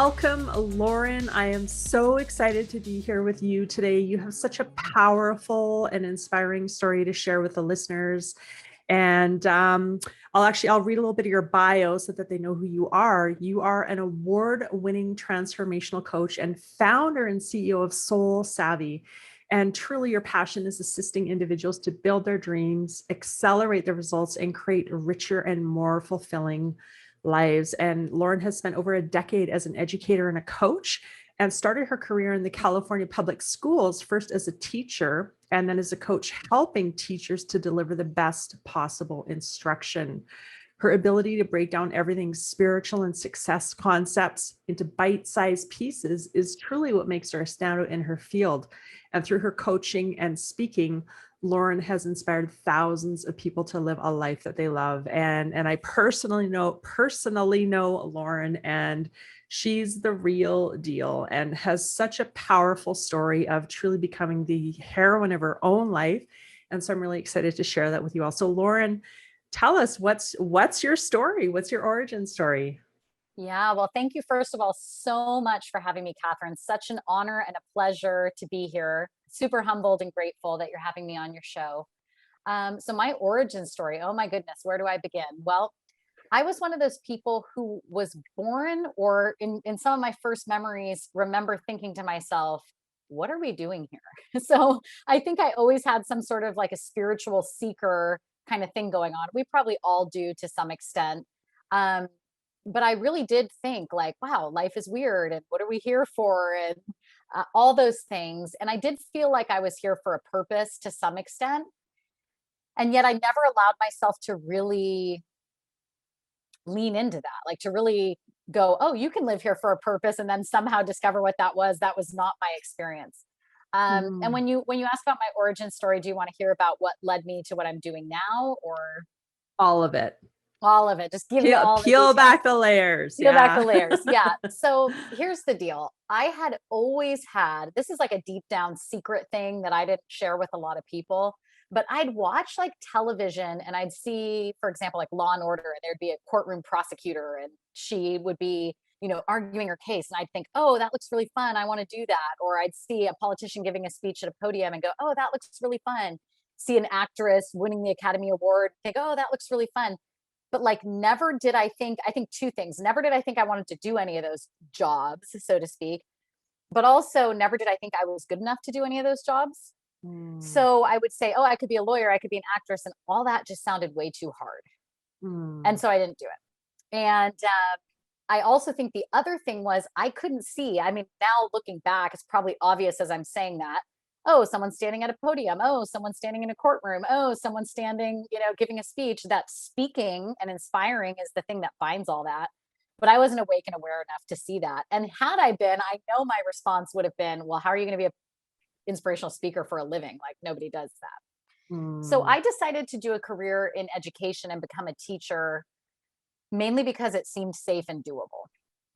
Welcome, Lauren. I am so excited to be here with you today. You have such a powerful and inspiring story to share with the listeners. And I'll read a little bit of your bio so that they know who you are. You are an award-winning transformational coach and founder and CEO of Soul Savvy. And truly, your passion is assisting individuals to build their dreams, accelerate their results, and create richer and more fulfilling lives. And Lauren has spent over a decade as an educator and a coach, and started her career in the California public schools, first as a teacher and then as a coach, helping teachers to deliver the best possible instruction. Her ability to break down everything spiritual and success concepts into bite-sized pieces is truly what makes her a standout in her field. And through her coaching and speaking, Lauren has inspired thousands of people to live a life that they love. And I personally know Lauren, and she's the real deal and has such a powerful story of truly becoming the heroine of her own life. And so I'm really excited to share that with you all. So Lauren, tell us what's your story? What's your origin story? Yeah, well, thank you, first of all, so much for having me, Kathrine. Such an honor and a pleasure to be here. Super humbled and grateful that you're having me on your show. So my origin story, oh my goodness, where do I begin? Well, I was one of those people who was born, or in some of my first memories, remember thinking to myself, what are we doing here? So I think I always had some sort of like a spiritual seeker kind of thing going on. We probably all do to some extent. Um, but I really did think like, wow, life is weird. And what are we here for? And all those things. And I did feel like I was here for a purpose to some extent. And yet I never allowed myself to really lean into that, like to really go, oh, you can live here for a purpose, and then somehow discover what that was. That was not my experience. And Mm, when you ask about my origin story, do you want to hear about what led me to what I'm doing now, or all of it. all of it? Just give you all the Peel details. back the layers. Peel back the Yeah. layers. Yeah. So here's the deal. I had always had, this is like a deep down secret thing that I didn't share with a lot of people, but I'd watch like television and I'd see, for example, like Law and Order, and there'd be a courtroom prosecutor and she would be, arguing her case. And I'd think, oh, that looks really fun. I want to do that. Or I'd see a politician giving a speech at a podium and go, oh, that looks really fun. See an actress winning the Academy Award, think, oh, that looks really fun. But like never did I think two things. Never did I think I wanted to do any of those jobs, so to speak. But also never did I think I was good enough to do any of those jobs. Mm, So I would say, oh, I could be a lawyer, I could be an actress, and all that just sounded way too hard. And mm, so I didn't do it. And I also think the other thing was I couldn't see. I mean, now looking back, it's probably obvious as I'm saying that. Oh, someone's standing at a podium. Oh, someone's standing in a courtroom. Oh, someone's standing, giving a speech. That speaking and inspiring is the thing that binds all that. But I wasn't awake and aware enough to see that. And had I been, I know my response would have been, well, how are you going to be an inspirational speaker for a living? Like nobody does that. So mm, I decided to do a career in education and become a teacher mainly because it seemed safe and doable.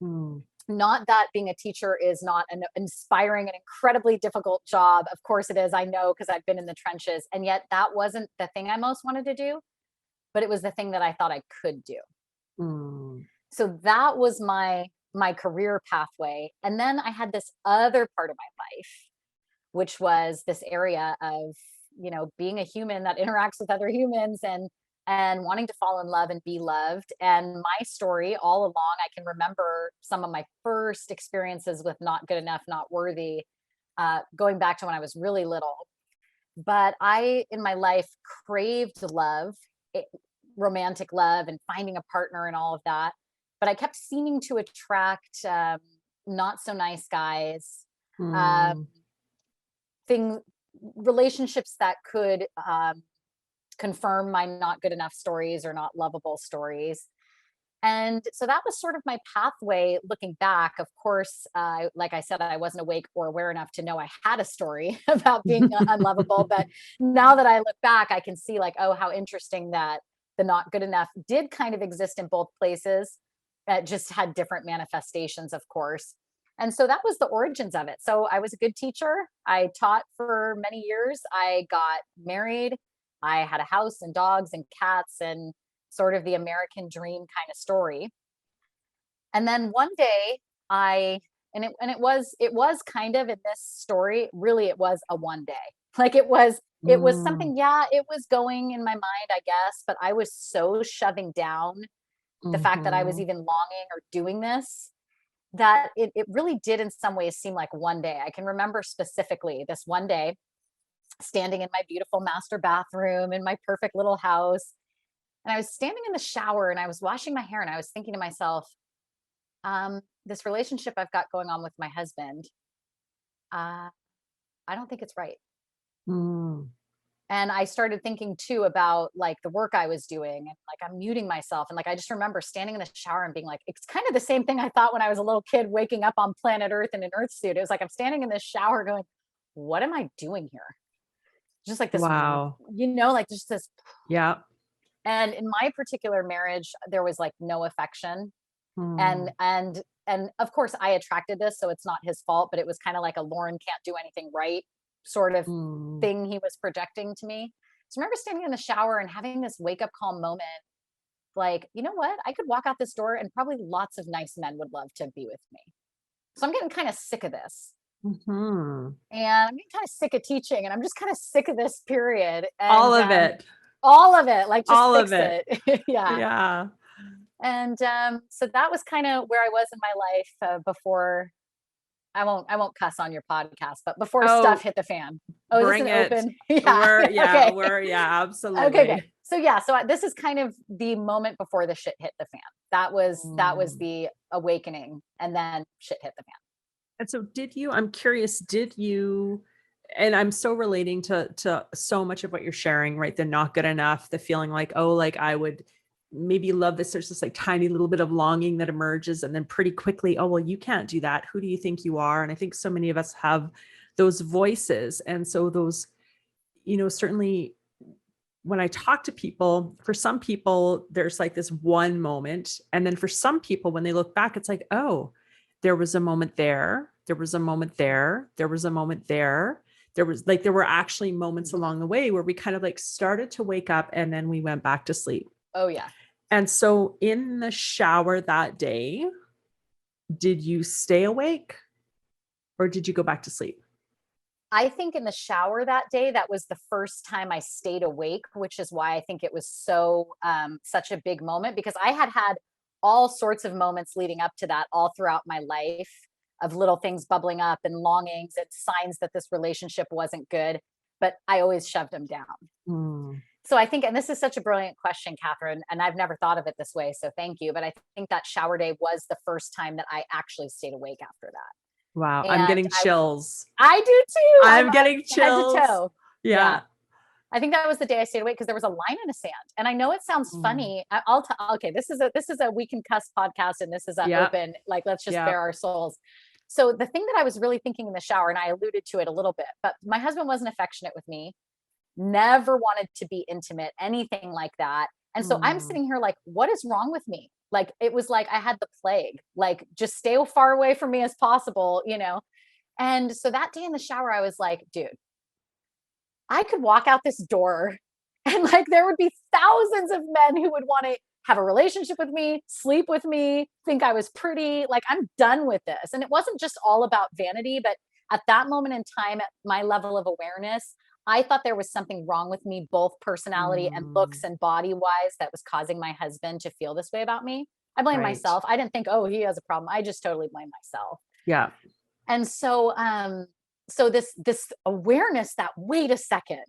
mm, Not that being a teacher is not an inspiring and incredibly difficult job. Of course it is. I know because I've been in the trenches. And yet that wasn't the thing I most wanted to do, but it was the thing that I thought I could do. mm, So that was my career pathway. And then I had this other part of my life, which was this area of, being a human that interacts with other humans and wanting to fall in love and be loved. And my story all along, I can remember some of my first experiences with not good enough, not worthy, going back to when I was really little. But I, in my life, craved love, it, romantic love, and finding a partner and all of that. But I kept seeming to attract not so nice guys, um, mm. thing relationships that could confirm my not good enough stories or not lovable stories. And so that was sort of my pathway looking back. Of course, like I said, I wasn't awake or aware enough to know I had a story about being unlovable. But now that I look back, I can see like, oh, how interesting that the not good enough did kind of exist in both places. It just had different manifestations, of course. And so that was the origins of it. So I was a good teacher. I taught for many years. I got married. I had a house and dogs and cats and sort of the American dream kind of story. And then one day it was kind of in this story, really, it was a one day. Like it was Mm, something, yeah, it was going in my mind, I guess, but I was so shoving down the fact that I was mhm. even longing or doing this, that it really did in some ways seem like one day. I can remember specifically this one day standing in my beautiful master bathroom in my perfect little house. And I was standing in the shower and I was washing my hair and I was thinking to myself, this relationship I've got going on with my husband, uh, I don't think it's right. Mm. And I started thinking too about like the work I was doing and like I'm muting myself. And like I just remember standing in the shower and being like, it's kind of the same thing I thought when I was a little kid waking up on planet Earth in an Earth suit. It was like I'm standing in this shower going, what am I doing here? Just like this, Wow. like just this. Yeah. And in my particular marriage, there was like no affection. And Mm, and of course I attracted this, so it's not his fault, but it was kind of like a Lauren can't do anything right sort of mm. thing he was projecting to me. So I remember standing in the shower and having this wake up call moment, like, you know what? I could walk out this door and probably lots of nice men would love to be with me. So I'm getting kind of sick of this. Mhm. And I'm getting kind of sick of teaching and I'm just kind of sick of this period. All And of it. all of it, like just All of fix it. it. Yeah. Yeah. And so that was kind of where I was in my life before. I won't cuss on your podcast, but before stuff Oh, hit the fan. Oh, is this bring an it. open? Yeah. Okay. Yeah, Okay, good. absolutely. So yeah, so this is kind of the moment before the shit hit the fan. That was Mm. the awakening, and then shit hit the fan. And so I'm curious, did you, and I'm so relating to so much of what you're sharing, right? The not good enough, the feeling like, oh, like I would maybe love this. There's this like tiny little bit of longing that emerges. And then pretty quickly, oh, well, you can't do that. Who do you think you are? And I think so many of us have those voices. And so those, certainly when I talk to people, for some people, there's like this one moment. And then for some people, when they look back, it's like, oh, there was a moment there. There was a moment there. There was a moment there. There were actually moments Mhm. along the way where we kind of like started to wake up and then we went back to sleep. Oh yeah. And so in the shower that day, did you stay awake or did you go back to sleep? I think in the shower that day, that was the first time I stayed awake, which is why I think it was such a big moment, because I had had all sorts of moments leading up to that all throughout my life, of little things bubbling up and longings and signs that this relationship wasn't good, but I always shoved them down. Hmm. So I think, and this is such a brilliant question, Kathrine, and I've never thought of it this way, so thank you. But I think that shower day was the first time that I actually stayed awake after that. Wow. I'm And getting chills. I do too. I'm I'm getting head to chills. toe. Yeah. Yeah. I think that was the day I stayed awake because there was a line in the sand. And I know it sounds Mm. funny. I'll tell, okay, this is a we can cuss podcast, and this is a Yeah. open, like, let's just Yeah. bare our souls. So the thing that I was really thinking in the shower, and I alluded to it a little bit, but my husband wasn't affectionate with me, never wanted to be intimate, anything like that. And so I'm Mm. sitting here like, what is wrong with me? Like it was like I had the plague, like just stay as far away from me as possible. And so that day in the shower, I was like, dude, I could walk out this door and like there would be thousands of men who would want to have a relationship with me, sleep with me, think I was pretty. Like I'm done with this. And it wasn't just all about vanity, but at that moment in time, at my level of awareness, I thought there was something wrong with me, both personality and Mm. looks and body wise, that was causing my husband to feel this way about me. I blame Right. myself. I didn't think, oh, he has a problem. I just totally blame myself. Yeah. And so this awareness that, wait a second,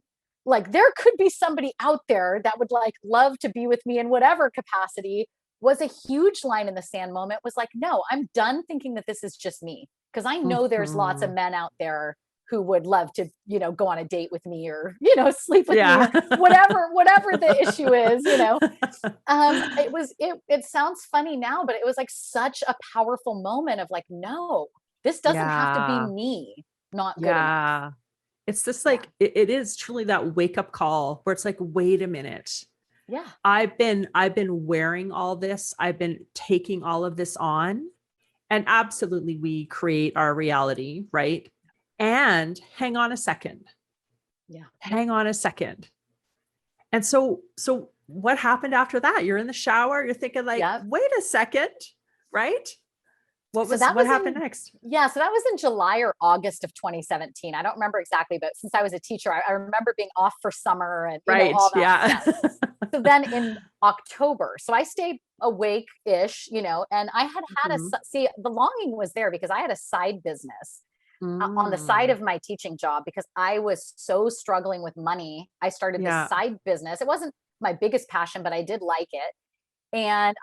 like there could be somebody out there that would like love to be with me in whatever capacity, was a huge line in the sand moment. Was like, no, I'm done thinking that this is just me, because I know there's lots of Mhm. men out there who would love to, go on a date with me, or sleep with me, Yeah. or whatever the issue is. It sounds funny now, but it was like such a powerful moment of like, no, this doesn't have to be Yeah. me not good enough. Yeah. It's this Yeah. like it is truly that wake up call where it's like, wait a minute. Yeah. I've been wearing all this. I've been taking all of this on. And absolutely we create our reality, right? And hang on a second. Yeah. Hang on a second. And so what happened after that? You're in the shower, you're thinking like, Yep. wait a second, right? So that what was happened in, next? yeah, so that was in July or August of 2017. I don't remember exactly, but since I was a teacher, I remember being off for summer and, Right. all that Yeah. stuff. So then in October, so I stayed awake-ish, and I had Mhm. see, the longing was there because I had a side business on the side Mm. of my teaching job because I was so struggling with money. I started this Yeah. side business. It wasn't my biggest passion, but I did like it. And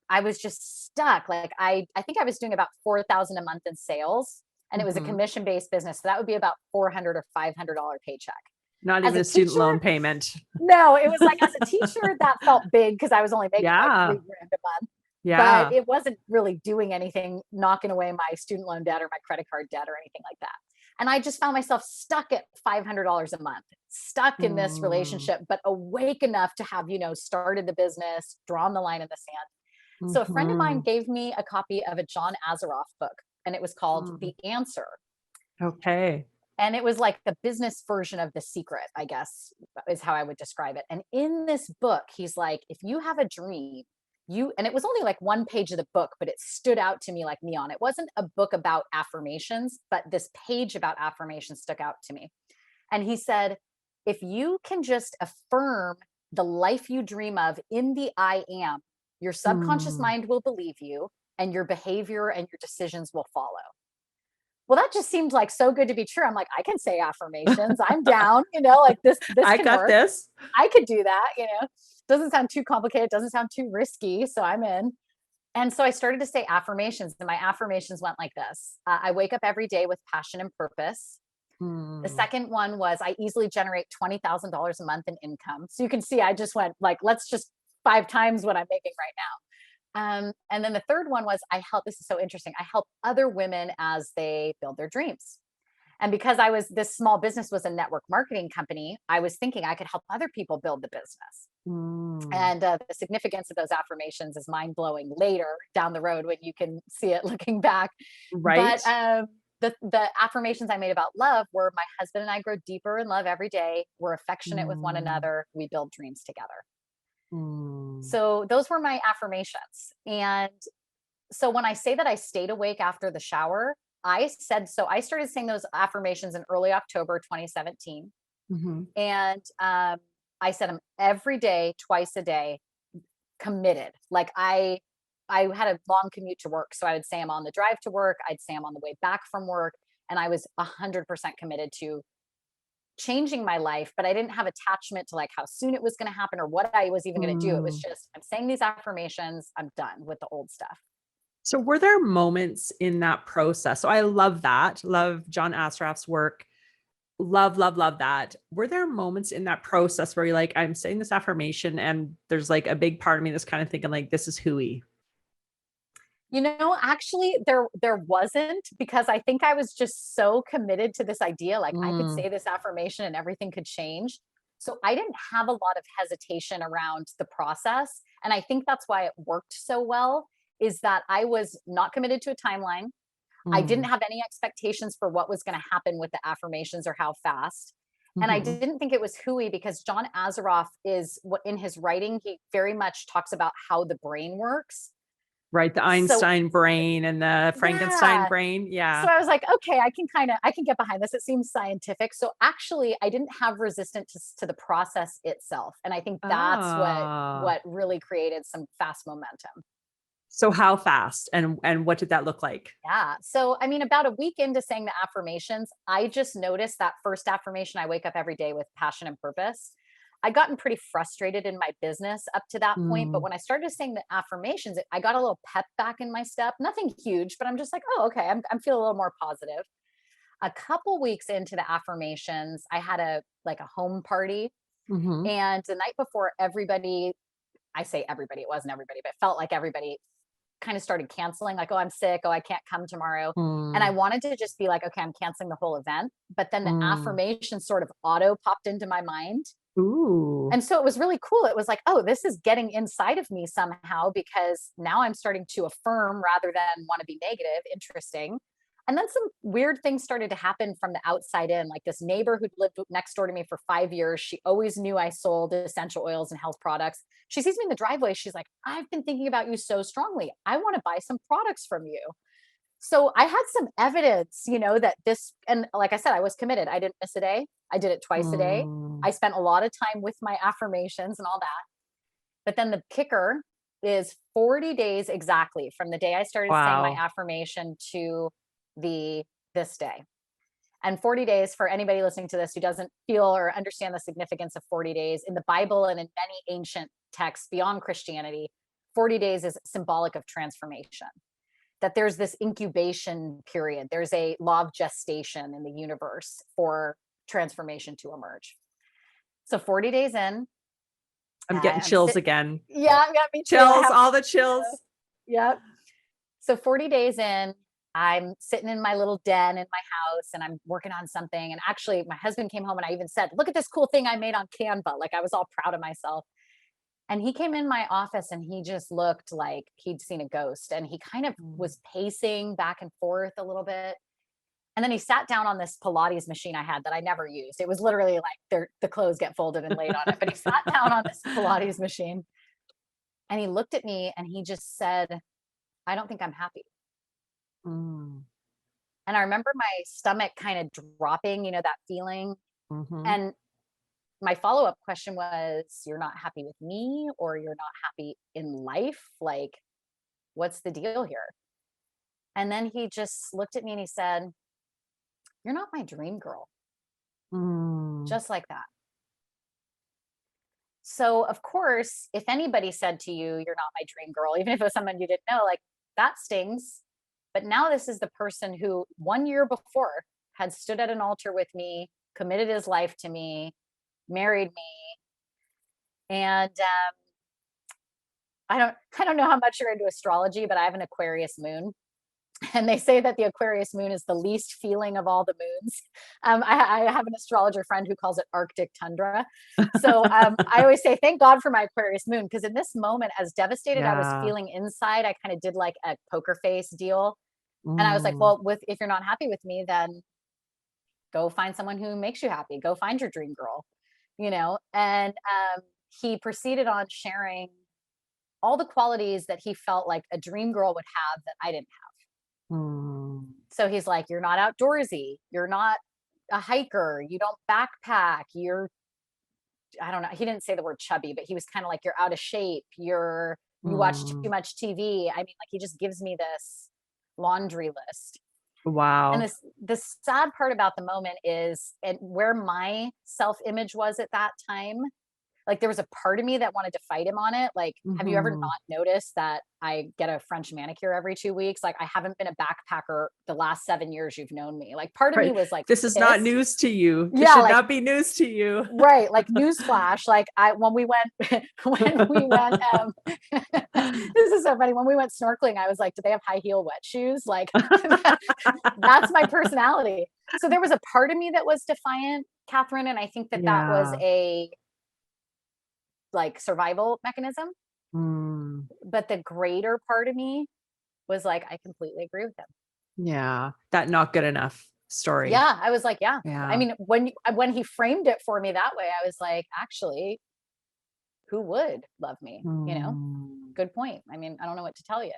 I was just stuck. Like I think I was doing about 4,000 a month in sales, and it was a Mhm. commission-based business. So that would be about 400 or $500 paycheck. Not As even a a student teacher, loan payment. no, it was like as a teacher, that felt big because I was only making like Yeah. 3 grand a month, but Yeah. it wasn't really doing anything, knocking away my student loan debt or my credit card debt or anything like that. And I just found myself stuck at $500 a month, stuck in this Mm. relationship, but awake enough to have, started the business, drawn the line in the sand. So a friend of mine Mhm. gave me a copy of a John Azaroff book, and it was called Mm. The Answer. Okay. And it was like the business version of The Secret, I guess, is how I would describe it. And in this book, he's like, if you have a dream, and it was only like one page of the book, but it stood out to me like neon. It wasn't a book about affirmations, but this page about affirmations stuck out to me. And he said, if you can just affirm the life you dream of in the I am, your subconscious Mm. mind will believe you, and your behavior and your decisions will follow. Well, that just seemed like so good to be true. I'm like, I can say affirmations. I'm down, like this I can got work. this. I could do that. Doesn't sound too complicated, doesn't sound too risky. So I'm in. And so I started to say affirmations, and my affirmations went like this. I wake up every day with passion and purpose. The Mm. second one was I easily generate $20,000 a month in income. So you can see I just went like, let's just 5 times what I'm making right now. And then the third one was I help, this is so interesting. I help other women as they build their dreams. And because this small business was a network marketing company, I was thinking I could help other people build the business. Mm. And the significance of those affirmations is mind blowing later down the road when you can see it looking back. Right. But the affirmations I made about love were my husband and I grow deeper in love every day. We're affectionate with one Mm. another. We build dreams together. Mm. So those were my affirmations. And so when I say that I stayed awake after the shower, I started saying those affirmations in early October 2017. Mhm. And I said them every day, twice a day, committed. Like I had a long commute to work. So I would say them on the drive to work, I'd say them on the way back from work. And I was 100% committed to changing my life, but I didn't have attachment to like how soon it was going to happen or what I was even going to do. It was Mm. just, I'm saying these affirmations, I'm done with the old stuff. So were there moments in that process? So I love that. Love John Assaraf's work. Love, love, love that. Were there moments in that process where you're like, I'm saying this affirmation and there's like a big part of me that's kind of thinking like, this is hooey. Actually there wasn't, because I think I was just so committed to this idea like I could Mm. say this affirmation and everything could change. So I didn't have a lot of hesitation around the process, and I think that's why it worked so well, is that I was not committed to a timeline. I didn't Mm. have any expectations for what was going to happen with the affirmations or how fast. And I Mhm. didn't think it was hooey because John Azaroff is what in his writing, he very much talks about how the brain works. Right. The So Einstein brain and the Frankenstein yeah. brain. So Yeah. I was like, okay, I can get behind this. It seems scientific. So actually I didn't have resistance to the process itself. And I think that's Ah. what really created some fast momentum. So how fast and what did that look like? Yeah. So, I mean, about a week into saying the affirmations, I just noticed that first affirmation, I wake up every day with passion and purpose. I'd gotten pretty frustrated in my business up to that point. But Mm. when I started saying the affirmations, I got a little pep back in my step. Nothing huge, but I'm just like, oh, okay, I'm feeling a little more positive. A couple weeks into the affirmations, I had a home party. Mhm. And the night before, everybody, I say everybody, it wasn't everybody, but it felt like everybody kind of started canceling, like, oh, I'm sick, oh, I can't come tomorrow. And I Mm. wanted to just be like, okay, I'm canceling the whole event. But then the Mm. affirmation sort of auto popped into my mind. Ooh. And so it was really cool. It was like, oh, this is getting inside of me somehow, because now I'm starting to affirm rather than want to be negative. Interesting. And then some weird things started to happen from the outside in. Like this neighbor who lived next door to me for 5 years, she always knew I sold essential oils and health products. She sees me in the driveway. She's like, I've been thinking about you so strongly. I want to buy some products from you. So I had some evidence, that this, and like I said, I was committed. I didn't miss a day. I did it twice a day. Mm. I spent a lot of time with my affirmations and all that. But then the kicker is 40 days exactly from the day I started saying my Wow. affirmation to this day. And 40 days, for anybody listening to this who doesn't feel or understand the significance of 40 days, in the Bible and in many ancient texts beyond Christianity, 40 days is symbolic of transformation. That there's this incubation period, there's a law of gestation in the universe for transformation to emerge. So 40 days in, I'm getting chills again. Yeah, got me too. Chills, all the chills. Yep. So 40 days in, I'm sitting in my little den in my house and I'm working on something. And actually, my husband came home and I even said, look at this cool thing I made on Canva. Like I was all proud of myself. And he came in my office and he just looked like he'd seen a ghost. And he kind of was pacing back and forth a little bit. And then he sat down on this Pilates machine I had that I never used. It was literally like the clothes get folded and laid on it. But he sat down on this Pilates machine and he looked at me and he just said, I don't think I'm happy. Mm. And I remember my stomach kind of dropping, that feeling. Mm-hmm. And my follow-up question was, you're not happy with me, or you're not happy in life? Like, what's the deal here? And then he just looked at me and he said, you're not my dream girl. Mm. Just like that. So of course, if anybody said to you, you're not my dream girl, even if it was someone you didn't know, like that stings. But now this is the person who 1 year before had stood at an altar with me, committed his life to me, married me. And I don't know how much you're into astrology, but I have an Aquarius moon. And they say that the Aquarius moon is the least feeling of all the moons. I have an astrologer friend who calls it Arctic tundra. So I always say, thank God for my Aquarius moon, because in this moment, as devastated I was feeling inside, I kind of did like a poker face deal. And I was like, well, if you're not happy with me, then go find someone who makes you happy. Go find your dream girl, And he proceeded on sharing all the qualities that he felt like a dream girl would have that I didn't have. So he's like, you're not outdoorsy. You're not a hiker. You don't backpack. I don't know. He didn't say the word chubby, but he was kind of like, you're out of shape. You watch too much TV. I mean, like he just gives me this laundry list. Wow. And the sad part about the moment is, and where my self-image was at that time, like there was a part of me that wanted to fight him on it. Like, have you ever not noticed that I get a French manicure every 2 weeks? Like I haven't been a backpacker the last 7 years you've known me. Like part of me was like, this is not news to you. This Yeah, should not be news to you. Right. Like newsflash. Like when we went, this is so funny. When we went snorkeling, I was like, do they have high heel wet shoes? Like that's my personality. So there was a part of me that was defiant, Kathrine. And I think that was a like survival mechanism. But the greater part of me was like, I completely agree with him. Yeah. That not good enough story. Yeah. I was like, yeah. I mean, when he framed it for me that way, I was like, actually, who would love me? Good point. I mean, I don't know what to tell you.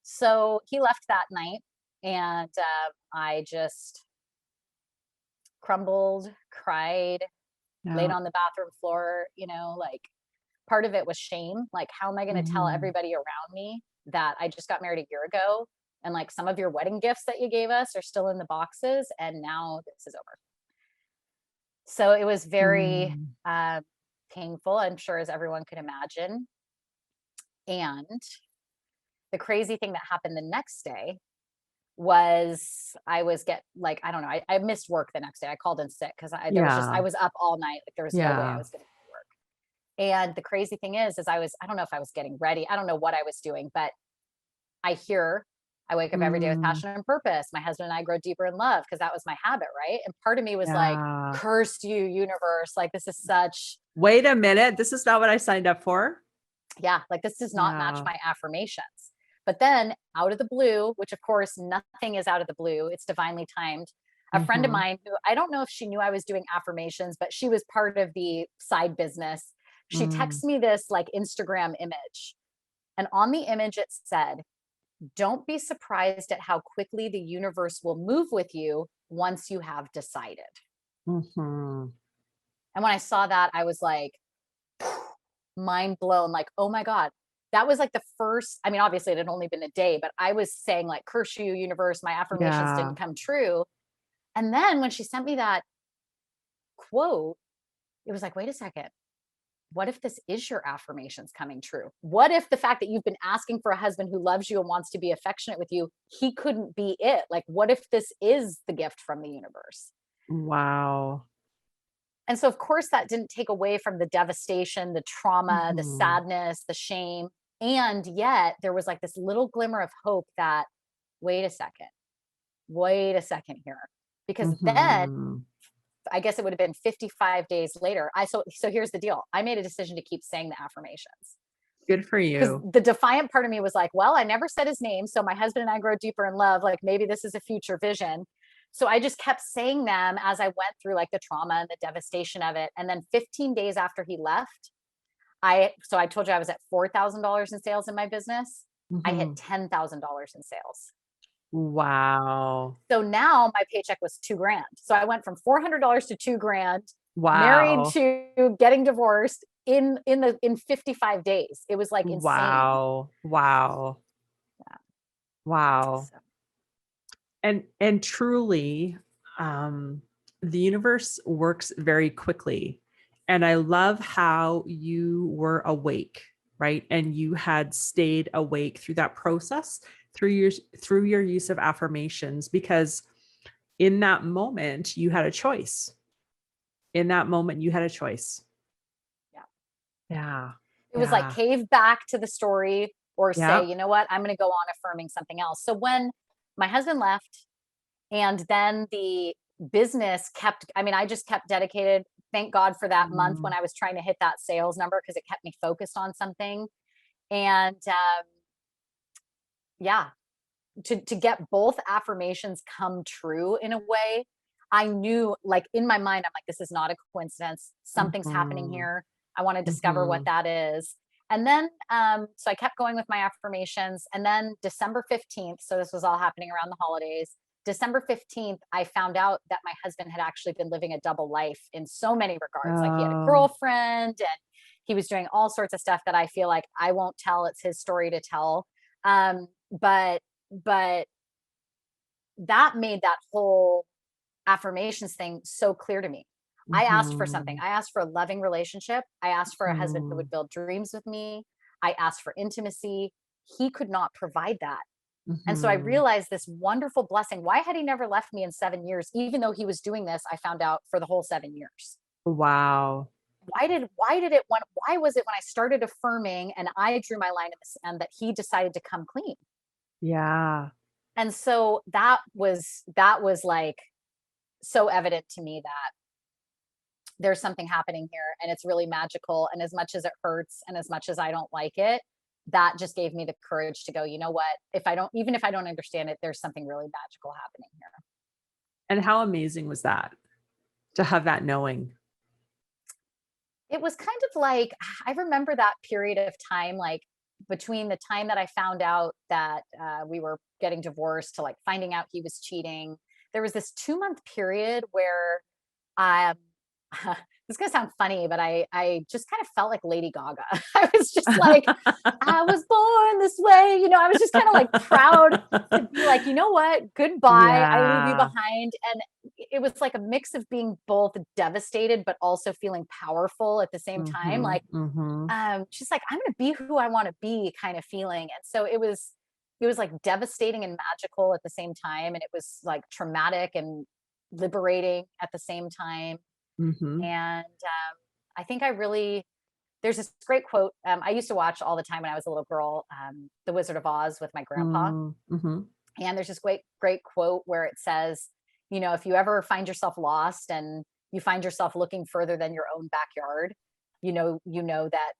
So he left that night and I just crumbled, cried, laid on the bathroom floor, like part of it was shame. Like, how am I going to tell everybody around me that I just got married a year ago? And like some of your wedding gifts that you gave us are still in the boxes. And now this is over. So it was very painful, I'm sure, as everyone could imagine. And the crazy thing that happened the next day was I missed work the next day. I called in sick because I was up all night. Like there was no way I was going to work. And the crazy thing is I don't know if I was getting ready. I don't know what I was doing, but I wake up every day with passion and purpose. My husband and I grow deeper in love because that was my habit, right? And part of me was like, cursed you, universe. Like this is such. Wait a minute. This is not what I signed up for. Yeah. Like this does not match my affirmations. But then out of the blue, which of course nothing is out of the blue, it's divinely timed. A friend of mine who I don't know if she knew I was doing affirmations, but she was part of the side business. She texted me this like Instagram image. And on the image, it said, Don't be surprised at how quickly the universe will move with you once you have decided. Mhm. And when I saw that, I was like, mind blown, like, oh my God. That was like the first, I mean, obviously it had only been a day, but I was saying like, curse you, universe, my affirmations Yeah. didn't come true. And then when she sent me that quote, it was like, wait a second. What if this is your affirmations coming true? What if the fact that you've been asking for a husband who loves you and wants to be affectionate with you, he couldn't be it? Like, what if this is the gift from the universe? Wow. And so, of course, that didn't take away from the devastation, the trauma, the Mhm. sadness, the shame. And yet, there was like this little glimmer of hope that, wait a second here. Because then Mhm. I guess it would have been 55 days later. So here's the deal. I made a decision to keep saying the affirmations Good for because you. the defiant part of me was like, well, I never said his name. So my husband and I grow deeper in love. Like maybe this is a future vision. So I just kept saying them as I went through like the trauma and the devastation of it. And then 15 days after he left, I told you I was at $4,000 in sales in my business. I hit Mhm. $10,000 in sales. Wow. So now my paycheck was 2 grand. So I went from $400 to 2 grand, married Wow. to getting divorced in 55 days. It was like insane. Wow. Wow. Yeah. Wow. So, And truly, um, the universe works very quickly. And I love how you were awake, right? And you had stayed awake through that process, through your use of affirmations, because in that moment you had a choice. In that moment you had a choice. yeah. Yeah. It was like Yeah. cave back to the story or say, Yep. you know what, I'm going to go on affirming something else. So when my husband left and then the business kept, I mean, I just kept dedicated. Thank God for that month when Mm, I was trying to hit that sales number because it kept me focused on something. And yeah, to get both affirmations come true in a way, I knew like in my mind, I'm like, this is not a coincidence. Something's happening mhm, here. I want to discover what mhm. that is. And then so I kept going with my affirmations. And then December 15th, so this was all happening around the holidays. December 15th, I found out that my husband had actually been living a double life in so many regards. Like he had a Oh, girlfriend and he was doing all sorts of stuff that I feel like I won't tell. It's his story to tell. But that made that whole affirmations thing so clear to me. I asked for something. mhm, I asked for a loving relationship. I asked for a husband who mhm, would build dreams with me. I asked for intimacy. He could not provide that. And so I mhm. realized this wonderful blessing. Why had he never left me in 7 years? Even though he was doing this, I found out for the whole 7 years. Wow. Why was it when I started affirming and I drew my line in the sand that he decided to come clean? Yeah. And so that was like so evident to me that there's something happening here and it's really magical. And as much as it hurts and as much as I don't like it, that just gave me the courage to go, you know what? Even if I don't understand it, there's something really magical happening here. And how amazing was that to have that knowing? It was kind of like, I remember that period of time, like between the time that I found out that we were getting divorced to like finding out he was cheating. There was this 2 month period where Um, this is gonna sound funny, but I just kind of felt like Lady Gaga. I was just like, I was born this way. I was just kind of like proud to be like, you know what? Goodbye. I leave you Yeah. behind. And it was like a mix of being both devastated, but also feeling powerful at the same time. Mhm, Like, mhm, just like I'm gonna be who I want to be kind of feeling. And so it was like devastating and magical at the same time. And it was like traumatic and liberating at the same time. mhm, And I think there's this great quote. I used to watch all the time when I was a little girl, The Wizard of Oz with my grandpa. mm, mhm. And there's this great quote where it says, if you ever find yourself lost and you find yourself looking further than your own backyard, you know that,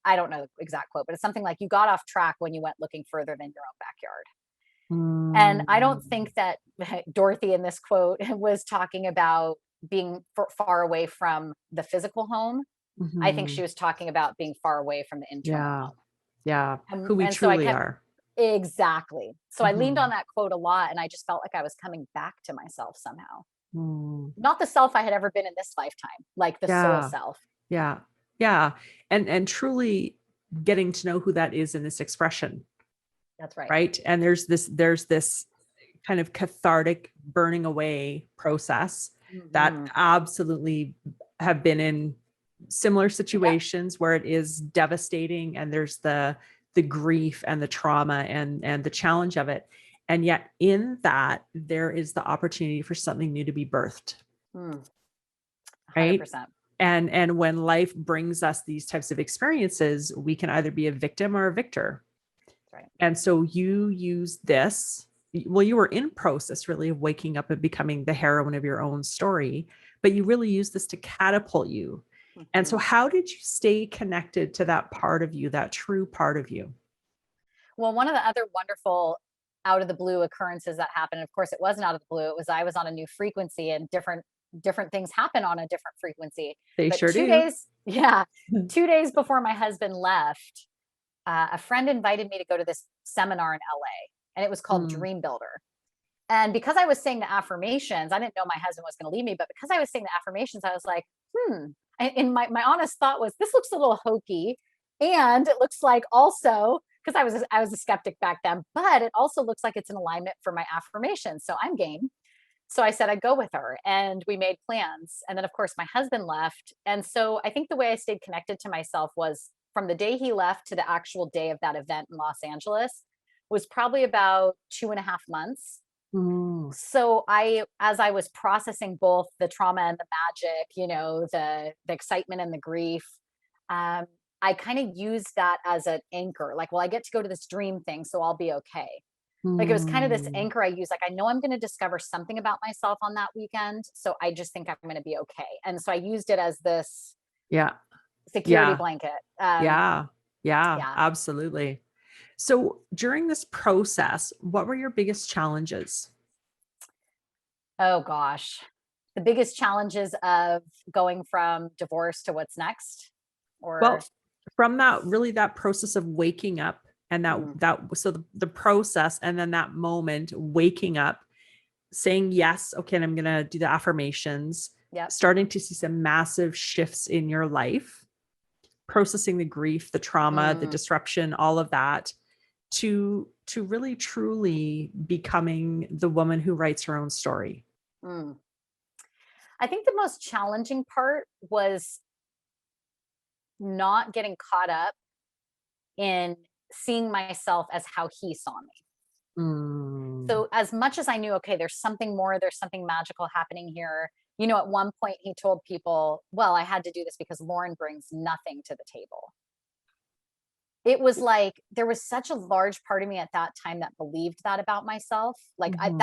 I don't know the exact quote, but it's something like you got off track when you went looking further than your own backyard. And I don't Mm, think that Dorothy in this quote was talking about being far away from the physical home. I think she mhm. was talking about being far away from the internal Yeah. home. Yeah. And, Who we and so I truly kept are. Exactly. So I leaned on Mhm. that quote a lot, and I just felt like I was coming back to myself somehow. Mm. Not the self I had ever been in this lifetime, like the soul Yeah. self. Yeah. Yeah. And truly getting to know who that is in this expression, That's right. right? And there's this kind of cathartic burning away process that Mhm. absolutely have been in similar Yep. situations where it is devastating, and there's the grief and the trauma and the challenge of it. And yet in that there is the opportunity for something new to be birthed, Mm, right? 100%. And when life brings us these types of experiences, we can either be a victim or a victor. That's right. And so you use this, well, you were in process really of waking up and becoming the heroine of your own story, but you really use this to catapult you. And so Mhm. how did you stay connected to that part of you, that true part of you? Well, one of the other wonderful out of the blue occurrences that happened, of course, it wasn't out of the blue. It was I was on a new frequency, and different things happen on a different frequency. They But sure two do. days, yeah, 2 days before my husband left, a friend invited me to go to this seminar in LA, and it was called Mm, Dream Builder. And because I was saying the affirmations, I didn't know my husband was going to leave me, but because I was saying the affirmations, I was like, hmm. And my honest thought was, this looks a little hokey. And it looks like also, because I was a skeptic back then, but it also looks like it's in alignment for my affirmations. So I'm game. So I said I'd go with her, and we made plans. And then of course my husband left. And so I think the way I stayed connected to myself was from the day he left to the actual day of that event in Los Angeles was probably about 2.5 months. mm, So as I was processing both the trauma and the magic, the excitement and the grief, um, I kind of used that as an anchor. Like, well, I get to go to this dream thing, so I'll be okay. Like, it was kind of this mm. anchor I use. Like, I know I'm going to discover something about myself on that weekend, so I just think I'm going to be okay. And so I used it as this Yeah. security Yeah. blanket. Yeah. Yeah. Yeah. Absolutely. So during this process, what were your biggest challenges? Oh gosh, the biggest challenges of going from divorce to what's next, Well, or from that, really that process of waking up, and mm, so the process, and then that moment waking up, saying yes, okay, and I'm going to do the affirmations, yep. starting to see some massive shifts in your life, processing the grief, the trauma, the Mm, disruption, all of that, to really truly becoming the woman who writes her own story. mm. I think the most challenging part was not getting caught up in seeing myself as how he saw me. Mm, So as much as I knew, okay, there's something more, there's something magical happening here. At one point he told people, well, I had to do this because Lauren brings nothing to the table. It was like there was such a large part of me at that time that believed that about myself. Like mhm.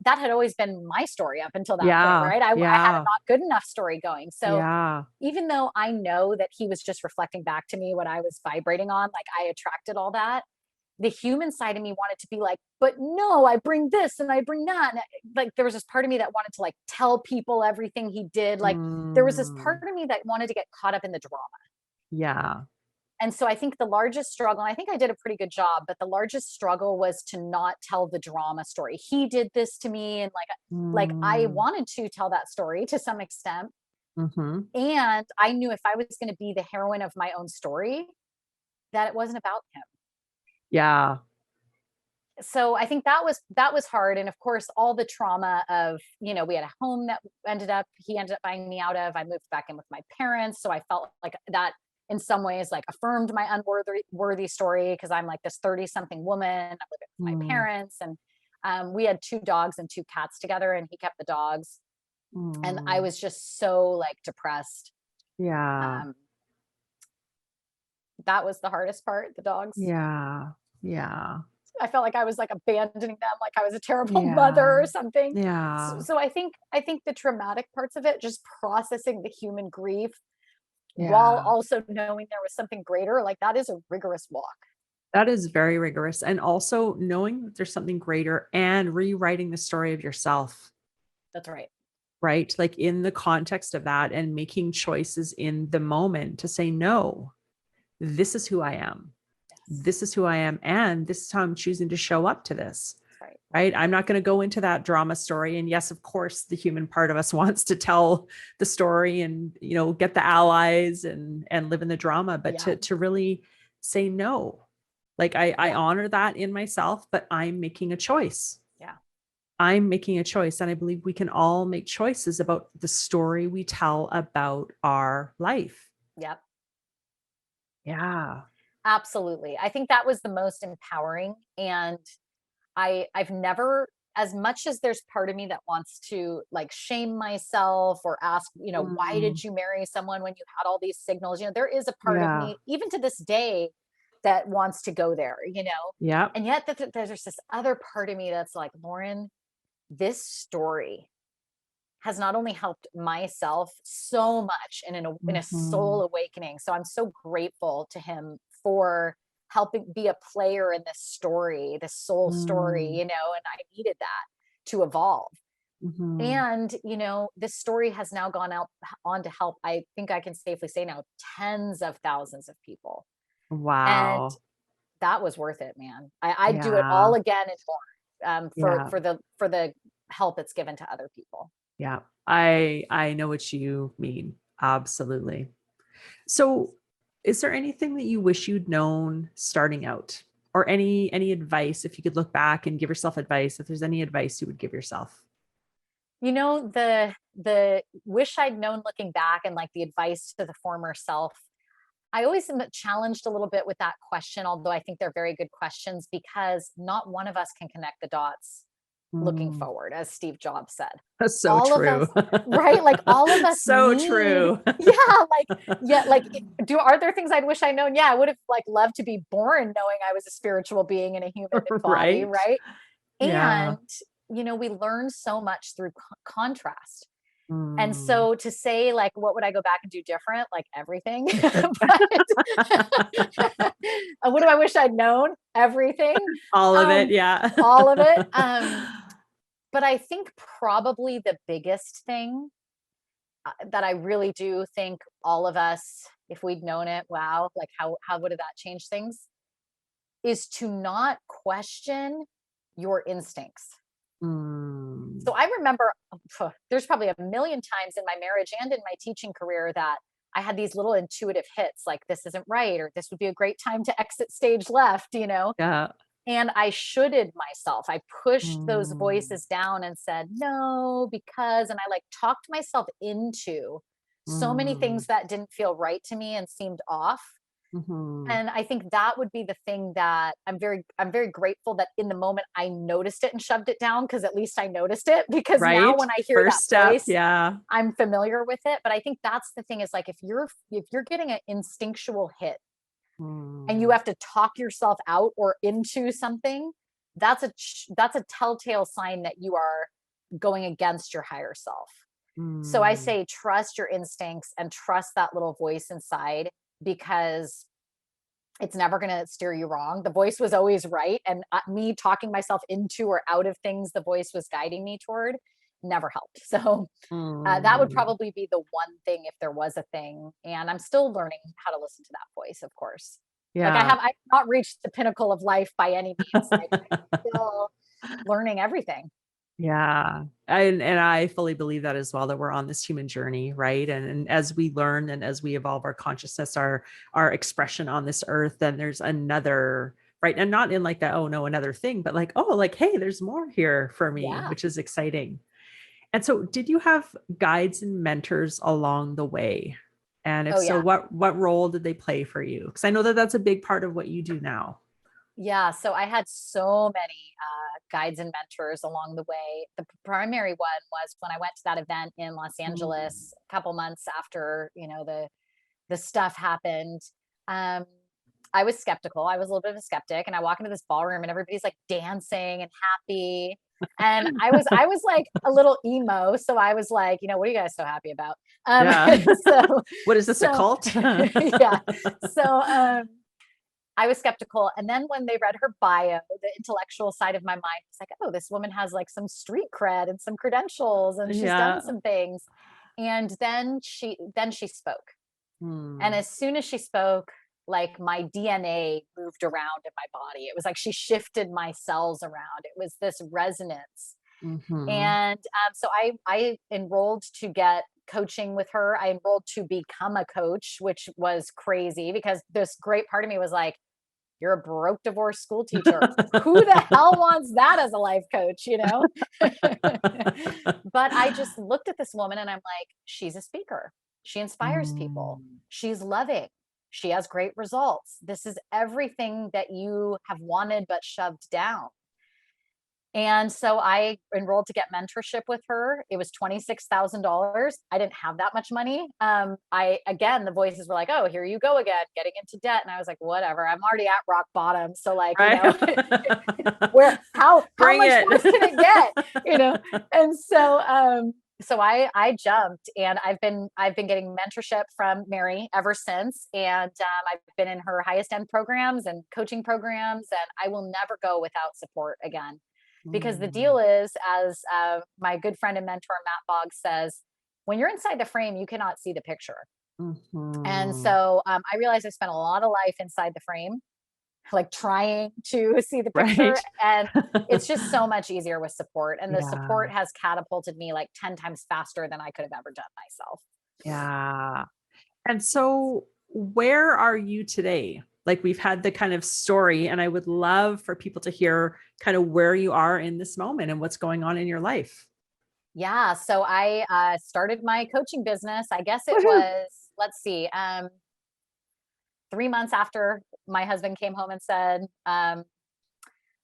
that had always been my story up until that point, Yeah, right? I had a yeah, not good enough story going. So yeah. even though I know that he was just reflecting back to me what I was vibrating on, like I attracted all that, the human side of me wanted to be like, but no, I bring this and I bring that. And like there was this part of me that wanted to like tell people everything he did. Like there was this part Mm, of me that wanted to get caught up in the drama. yeah. And so I think the largest struggle, and I think I did a pretty good job, but the largest struggle was to not tell the drama story. He did this to me, and like I Mm, wanted to tell that story to some extent. mhm. And I knew if I was going to be the heroine of my own story, that it wasn't about him. Yeah. So I think that was hard. And of course, all the trauma of, we had a home that he ended up buying me out of. I moved back in with my parents. So I felt like that in some ways like affirmed my unworthy worthy story because I'm like this 30 something woman. I'm living with my Mm, parents. And we had 2 dogs and 2 cats together, and he kept the dogs. And I mm. was just so like depressed. Yeah. Um, that was the hardest part, the dogs. Yeah. Yeah. I felt like I was like abandoning them, like I was a terrible mother Yeah. or something. So, Yeah. so I think the traumatic parts of it, just processing the human grief while Yeah. also knowing there was something greater, like that is a rigorous walk. That is very rigorous. And also knowing that there's something greater and rewriting the story of yourself, That's right. right? Like in the context of that, and making choices in the moment to say, no, this is who I am. this is who I am, and this is how I'm choosing to show up to this. Right. Right. I'm not going to go into that drama story. And yes, of course, the human part of us wants to tell the story and, get the allies and live in the drama, but Yeah. to really say no. Like I honor that in myself, but I'm making a choice. Yeah. I'm making a choice. And I believe we can all make choices about the story we tell about our life. Yep. Yeah. Absolutely. I think that was the most empowering. And I've never, as much as there's part of me that wants to like shame myself or ask, why Mm, did you marry someone when you had all these signals? There is a part of yeah. me, even to this day, that wants to go there, Yeah. and yet there's this other part of me that's like, Lauren, this story has not only helped myself so much in a Mhm. soul awakening. So I'm so grateful to him for helping be a player in this story, this soul story, Mm, and I needed that to evolve. mhm. And, this story has now gone out on to help, I think I can safely say now, tens of thousands of people. And Wow. that was worth it, man. I'd do it Yeah. all again and more, for Yeah. the help it's given to other people. Yeah. I know what you mean. Absolutely. So, is there anything that you wish you'd known starting out, or any advice, if you could look back and give yourself advice, if there's any advice you would give yourself? The wish I'd known looking back and like the advice to the former self, I always am challenged a little bit with that question, although I think they're very good questions because not one of us can connect the dots looking Mm, forward, as Steve Jobs said. that's so All of true. us, right? Like all of us So need, true. yeah, are there things I'd wish I'd known? Yeah, I would have like loved to be born knowing I was a spiritual being in a human body, Right? right? Yeah. And, we learn so much through contrast. And Mm. so to say like, what would I go back and do different? Like everything. But what do I wish I'd known? Everything. All of it. Um, Yeah. all of it. But I think probably the biggest thing that I really do think all of us, if we'd known it, wow, like how would that change things? Is to not question your instincts. So Mm. I remember there's probably a million times in my marriage and in my teaching career that I had these little intuitive hits like this isn't right or this would be a great time to exit stage left. Yeah. And I shoulded myself. I pushed those Mm. voices down and said, no, because, and I like talked myself into so many Mm. things that didn't feel right to me and seemed off. Mhm. And I think that would be the thing that I'm very grateful that in the moment I noticed it and shoved it down because at least I noticed it because now Right? when I hear that First step. voice, Yeah. I'm familiar with it. But I think that's the thing is like if you're getting an instinctual hit and you Mm. have to talk yourself out or into something, that's a telltale sign that you are going against your higher self. So I Mm. say trust your instincts and trust that little voice inside because it's never going to steer you wrong. The voice was always right. And me talking myself into or out of things the voice was guiding me toward never helped. So that would Mm. probably be the one thing if there was a thing. And I'm still learning how to listen to that voice, of course. Like Yeah. I've not reached the pinnacle of life by any means. Like I'm still learning everything. Yeah. And I fully believe that as well, that we're on this human journey, right? And as we learn and as we evolve our consciousness, our expression on this earth, then there's another, right? And not in like that, oh no, another thing, but like, oh, like, hey, there's more here for me, Yeah. which is exciting. And so did you have guides and mentors along the way? And if Oh so, yeah. what role did they play for you? Because I know that that's a big part of what you do now. Yeah, so I had so many guides and mentors along the way. The primary one was when I went to that event in Los Mm. Angeles a couple months after, the stuff happened. Um, I was skeptical. I was a little bit of a skeptic, and I walk into this ballroom and everybody's like dancing and happy. And I was like a little emo, so I was like, what are you guys so happy about? Yeah. So What is this, a so cult? yeah. So I was skeptical. And then when they read her bio, the intellectual side of my mind was like, oh, this woman has like some street cred and some credentials and she's done Yeah. some things. And then she spoke. And Hmm. as soon as she spoke, like my DNA moved around in my body. It was like she shifted my cells around. It was this resonance. Mhm. And so I enrolled to get coaching with her. I enrolled to become a coach, which was crazy because this great part of me was like, you're a broke divorced school teacher. Who the hell wants that as a life coach, you know? But I just looked at this woman and I'm like, she's a speaker. She inspires people. Mm. She's loving. She has great results. This is everything that you have wanted but shoved down. And so I enrolled to get mentorship with her. It was $26,000. I didn't have that much money. Again, the voices were like, oh, here you go again, getting into debt. And I was like, whatever, I'm already at rock bottom. So like, you Right. know, how Bring much it. worse can it get? You know? And so I jumped and I've been getting mentorship from Mary ever since. And I've been in her highest end programs and coaching programs, and I will never go without support again. Because the Mm. deal is, as my good friend and mentor, Matt Boggs says, when you're inside the frame, you cannot see the picture. And Mhm. so I realized I spent a lot of life inside the frame, like trying to see the picture. Right. And it's just so much easier with support. And the Yeah. support has catapulted me like 10 times faster than I could have ever done myself. Yeah. And so where are you today? Like we've had the kind of story, and I would love for people to hear kind of where you are in this moment and what's going on in your life. Yeah. So I started my coaching business. I guess it Woohoo. was, let's see, 3 months after my husband came home and said,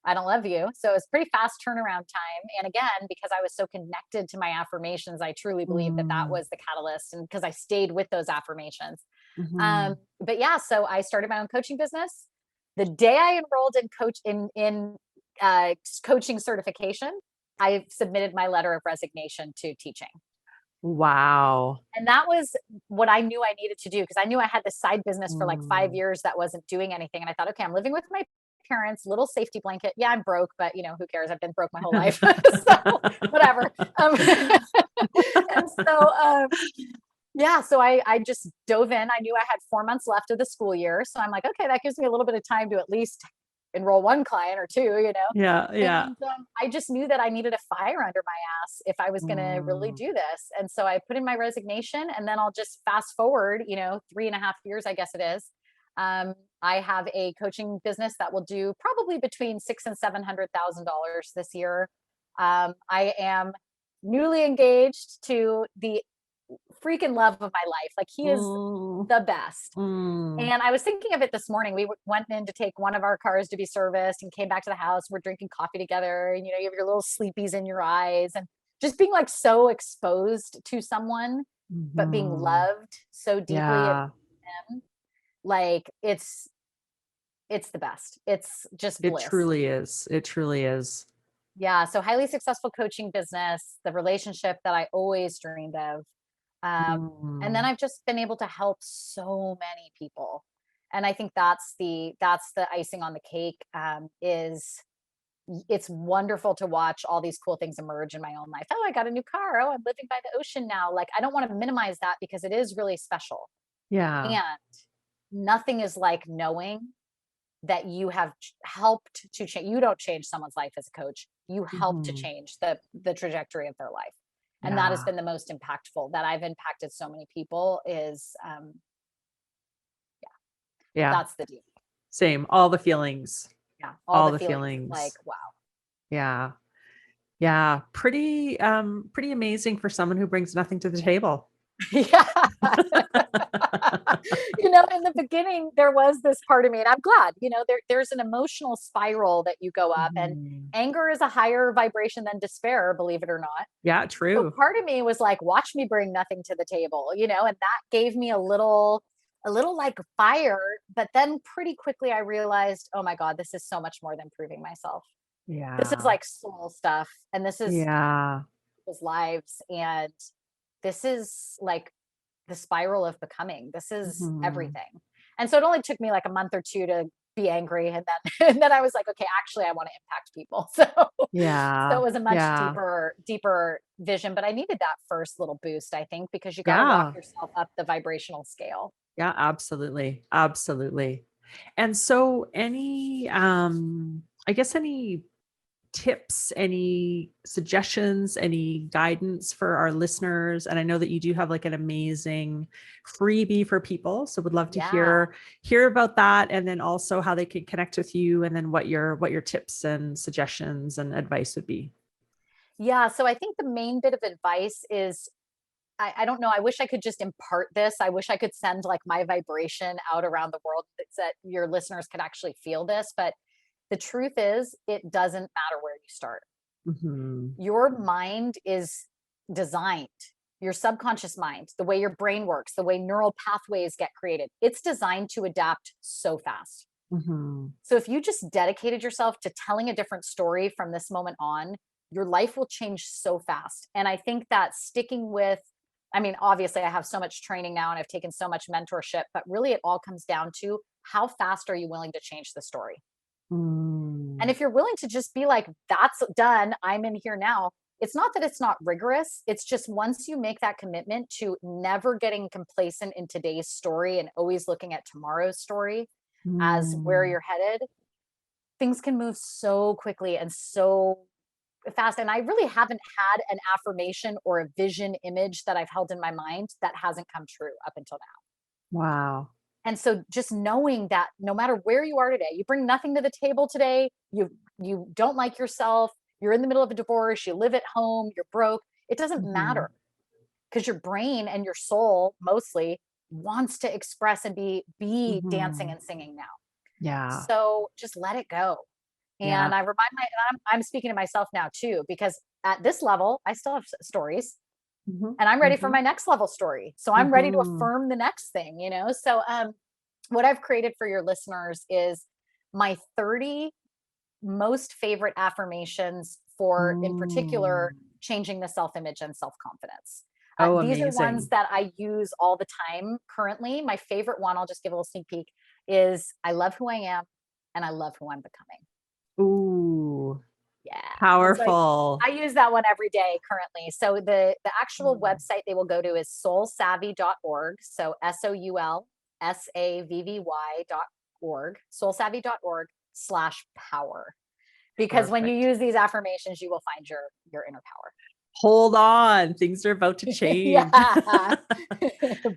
I don't love you. So it's pretty fast turnaround time. And again, because I was so connected to my affirmations, I truly believe that that Mm. was the catalyst. And because I stayed with those affirmations. Mhm. But yeah, so I started my own coaching business. The day I enrolled in coaching certification, I submitted my letter of resignation to teaching. Wow. And that was what I knew I needed to do because I knew I had this side business for like 5 years that wasn't doing anything. And I thought, okay, I'm living with my parents, little safety blanket. Yeah, I'm broke, but you know, who cares? I've been broke my whole life. So whatever. And so, yeah, so I just dove in. I knew I had 4 months left of the school year. So I'm like, okay, that gives me a little bit of time to at least enroll one client or two, you know? Yeah, yeah. And I just knew that I needed a fire under my ass if I was going to really Mm. do this. And so I put in my resignation, and then I'll just fast forward, you know, 3.5 years, I guess it is. I have a coaching business that will do probably between six and $700,000 this year. I am newly engaged to the freaking love of my life. Like he is Mm. the best. Mm. And I was thinking of it this morning. We went in to take one of our cars to be serviced and came back to the house. We're drinking coffee together. And, you know, you have your little sleepies in your eyes and just being like so exposed to someone, but being Mhm. loved so deeply at Yeah, them. Like it's the best. It's just it bliss. truly is. It truly is. Yeah. So highly successful coaching business, the relationship that I always dreamed of. And then Mm. I've just been able to help so many people. And I think that's the icing on the cake. It's wonderful to watch all these cool things emerge in my own life. Oh, I got a new car. Oh, I'm living by the ocean now. Like I don't want to minimize that because it is really special. Yeah. And nothing is like knowing that you have helped to change. You don't change someone's life as a coach. You help to Mhm. change the trajectory of their life. And that has Yeah. been the most impactful, that I've impacted so many people is Yeah. that's the deal. Same. All the feelings. Yeah. All All the the feelings of like, feelings. wow. Yeah. Yeah. Pretty amazing for someone who brings nothing to the table. Yeah. You know, in the beginning, there was this part of me, and I'm glad, you know, there's an emotional spiral that you go up, and Mhm. anger is a higher vibration than despair, believe it or not. Yeah, So true. part of me was like, watch me bring nothing to the table, you know, and that gave me a little like fire. But then pretty quickly I realized, oh my God, this is so much more than proving myself. This is Yeah. like soul stuff. And this is Yeah. people's lives. And this is like the spiral of becoming. This is Mhm. everything. And so it only took me like a month or two to be angry. And then, and then I was like, okay, actually I want to impact people. So Yeah. it was a much Yeah. deeper vision, but I needed that first little boost, I think, because you got to walk Yeah. yourself up the vibrational scale. Yeah, absolutely. Absolutely. And so any, I guess any tips, any suggestions, any guidance for our listeners? And I know that you do have like an amazing freebie for people. So would love to Yeah. hear about that. And then also how they can connect with you and then what your tips and suggestions and advice would be. Yeah. So I think the main bit of advice is I don't know. I wish I could just impart this. I wish I could send like my vibration out around the world so that your listeners could actually feel this. But the truth is, it doesn't matter where you start. Mm-hmm. Your mind is designed, your subconscious mind, the way your brain works, the way neural pathways get created, it's designed to adapt so fast. Mm-hmm. So if you just dedicated yourself to telling a different story from this moment on, your life will change so fast. And I think that sticking with, I mean, obviously, I have so much training now and I've taken so much mentorship, but really it all comes down to how fast are you willing to change the story? And Mm. if you're willing to just be like, that's done, I'm in here now, it's not that it's not rigorous. It's just once you make that commitment to never getting complacent in today's story and always looking at tomorrow's story as where Mm. you're headed, things can move so quickly and so fast. And I really haven't had an affirmation or a vision image that I've held in my mind that hasn't come true up until now. Wow. And so just knowing that no matter where you are today, you bring nothing to the table today, you don't like yourself, you're in the middle of a divorce, you live at home, you're broke, it doesn't Mm-hmm. matter because your brain and your soul mostly wants to express and be dancing Mm-hmm. and singing now. Yeah. So just let it go. Yeah. And I remind I'm speaking to myself now too, because at this level, I still have stories Mm-hmm. and I'm ready for Mm-hmm. my next level story. So I'm ready to Mm-hmm. affirm the next thing, you know? So, what I've created for your listeners is my 30 most favorite affirmations for, in particular, Mm. changing the self image and self confidence. Oh, These are ones amazing. that I use all the time currently. My favorite one, I'll just give a little sneak peek, is I love who I am and I love who I'm becoming. Ooh, Yeah. And so I powerful. use that one every day currently. So the actual website they will go to is soulsavvy.org. So SOULSAVVY.org, soulsavvy.org/power. Because when you Perfect. use these affirmations, you will find your inner Hold on, things are about to power. change. Yeah.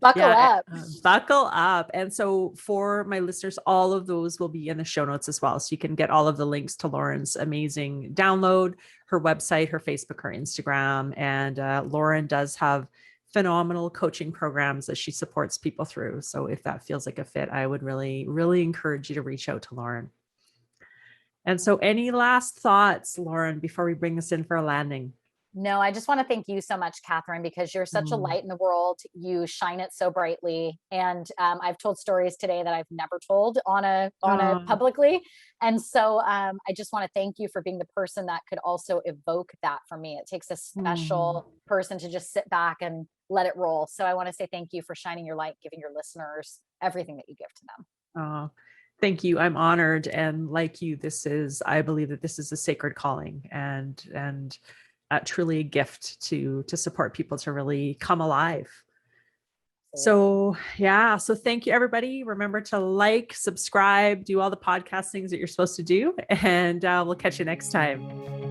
Buckle Yeah, up. buckle up. And so for my listeners, all of those will be in the show notes as well. So you can get all of the links to Lauren's amazing download, her website, her Facebook, her Instagram. And Lauren does have phenomenal coaching programs that she supports people through. So if that feels like a fit, I would really, really encourage you to reach out to Lauren. And so any last thoughts, Lauren, before we bring this in for a landing? No, I just want to thank you so much, Kathrine, because you're such a Mm. light in the world. You shine it so brightly, and I've told stories today that I've never told on a Oh. publicly. And so I just want to thank you for being the person that could also evoke that for me. It takes a Mm. special person to just sit back and let it roll. So I want to say thank you for shining your light, giving your listeners everything that you give to them. Oh, thank you. I'm honored. And like you, I believe that this is a sacred calling and truly a gift to support people to really come alive. Absolutely. So yeah. So thank you, everybody. Remember to like, subscribe, do all the podcast things that you're supposed to do. And we'll catch you next time.